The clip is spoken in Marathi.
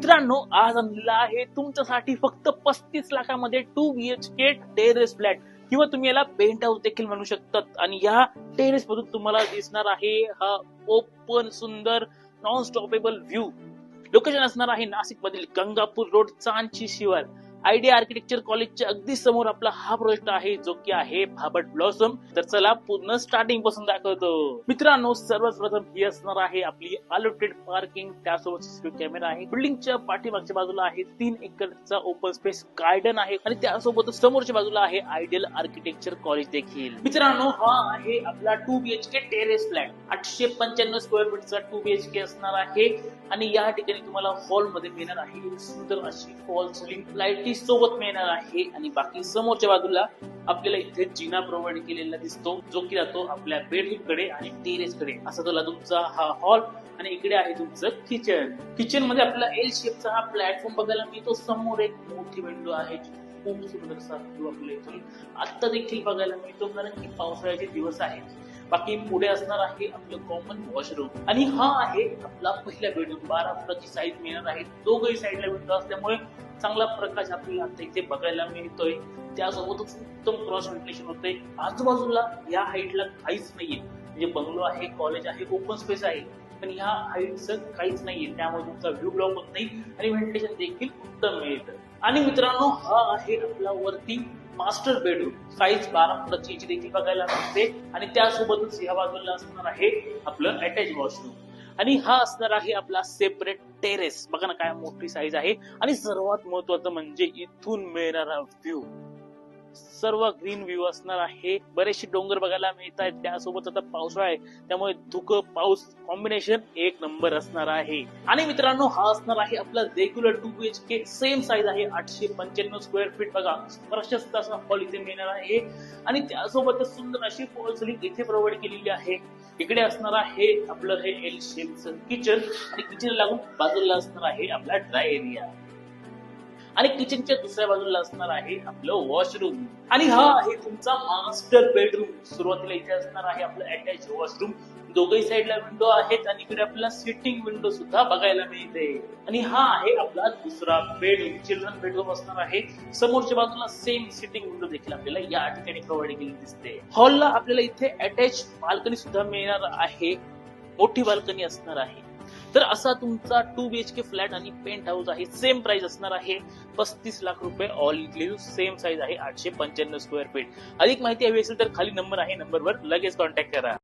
मित्रांनो, आज आणलेला आहे तुमच्यासाठी फक्त 35 लाखामध्ये 2 BHK टेरेस फ्लॅट किंवा तुम्ही याला पेंट हाऊस देखील म्हणू शकतात. आणि या टेरेस मधून तुम्हाला दिसणार आहे हा ओपन सुंदर नॉन स्टॉपेबल व्ह्यू. लोकेशन असणार आहे नाशिक मधील गंगापूर रोड, चांदची शिवार. आयडिया आर्किटेक्चर कॉलेजच्या अगदी समोर आपला हा प्रोजेक्ट आहे, जो की आहे भाबट ब्लॉसम. तर चला पूर्ण स्टार्टिंग पासून दाखवतो. मित्रांनो, सर्वात प्रथम ही असणार आहे आपली अलोटेड पार्किंग, त्यासोबत सीसीटीव्ही कॅमेरा आहे. बिल्डिंगच्या पाठीमागच्या बाजूला आहे 3 एकरचा ओपन स्पेस गार्डन आहे आणि त्यासोबतच समोरच्या बाजूला आहे आयडियल आर्किटेक्चर कॉलेज देखील. मित्रांनो, हा आहे आपला 2 BHK टेरेस फ्लॅट. 895 स्क्वेअर फीटचा 2 BHK असणार आहे आणि या ठिकाणी तुम्हाला हॉल मध्ये मिळणार आहे एक सुंदर अशी फॉल सिलिंग लाईट सोबत मिळणार आहे. आणि बाकी समोरच्या बाजूला आपल्याला इथे जिना प्रोव्हाइड केलेला दिसतो, जो की जातो आपल्या बेडरूम कडे आणि टेरेस कडे. असा तो तुमचा हा हॉल आणि इकडे आहे तुमचं किचन. किचन मध्ये आपल्याला एल शेपचा हा प्लॅटफॉर्म बघायला मिळतो. समोर एक मोठी विंडो आहे, खूप सुंदरसा व्ह्यू आपल्याला इथून आता देखील बघायला मिळतो, कारण की पावसाळ्याचे दिवस आहेत. बाकी पुढे असणार आहे आपलं कॉमन वॉशरूम आणि हा आहे आपला पहिला बेडरूम. 12 फुटाची साईज मिळणार आहे. दोघही साईडला विंडो असल्यामुळे चांगला प्रकाश आपल्याला आता इथे बघायला मिळतोय. त्यासोबतच उत्तम क्रॉस व्हेंटिलेशन होतंय. आजूबाजूला या हाईटला काहीच नाहीये, म्हणजे बंगलो आहे, कॉलेज आहे, ओपन स्पेस आहे, पण ह्या हाईटचं काहीच नाहीये. त्यामुळे तुमचा व्ह्यू ब्लॉक होत नाही आणि व्हेंटिलेशन देखील उत्तम मिळतं. आणि मित्रांनो, हा आहे आपला वरती मास्टर बेडरूम. साईज 12 फुटाची याची देखील बघायला मिळते आणि त्यासोबतच ह्या बाजूला असणार आहे आपलं अटॅच वॉशरूम. आणि हा असणार आहे आपला सेपरेट टेरेस. बघा ना, काय मोठी साईज आहे. आणि सर्वात महत्वाचं म्हणजे इथून मिळणारा व्ह्यू, सर्व ग्रीन व्ह्यू असणार आहे. बरेचसे डोंगर बघायला मिळत आहेत. त्यासोबत आता पावसाळा आहे, त्यामुळे धुकं पाऊस कॉम्बिनेशन एक नंबर असणार आहे. आणि मित्रांनो, हा असणार आहे आपला रेग्युलर 2 BHK. सेम साईज आहे, 895 स्क्वेअर फीट. बघा, प्रशस्त असा हॉल इथे मिळणार आहे आणि त्यासोबतच सुंदर अशी फॉल सिलिंग इथे प्रोव्हाइड केलेली आहे. इकडे असणार आहे आपलं हे एल शेपचं किचन आणि किचन लागून बाजूला असणार आहे आपला ड्राय एरिया. आणि किचनच्या दुसऱ्या बाजूला असणार आहे आपलं वॉशरूम. आणि हा आहे तुमचा मास्टर बेडरूम. सुरुवातीला इथे असणार आहे आपलं अटॅच वॉशरूम. दोघही साईडला विंडो आहेत आणि इकडे आपल्याला सिटिंग विंडो सुद्धा बघायला मिळते. आणि हा आहे आपला दुसरा बेडरूम, चिल्ड्रन बेडरूम असणार आहे. समोरच्या बाजूला सेम सिटिंग विंडो देखील आपल्याला या ठिकाणी प्रोव्हाइड केली दिसते. हॉलला आपल्याला इथे अटॅच बाल्कनी सुद्धा मिळणार आहे, मोठी बाल्कनी असणार आहे. तर असा तुमचा 2 BHK फ्लॅट आणि पेंट हाऊस आहे. सेम प्राइस असणार आहे 35 लाख रुपये ऑल इन्क्लुसिव्ह. सेम साईज आहे, 895 स्क्वेअर फीट. अधिक माहिती हवी असेल तर खाली नंबर आहे, नंबरवर लगेच कॉन्टॅक्ट करा.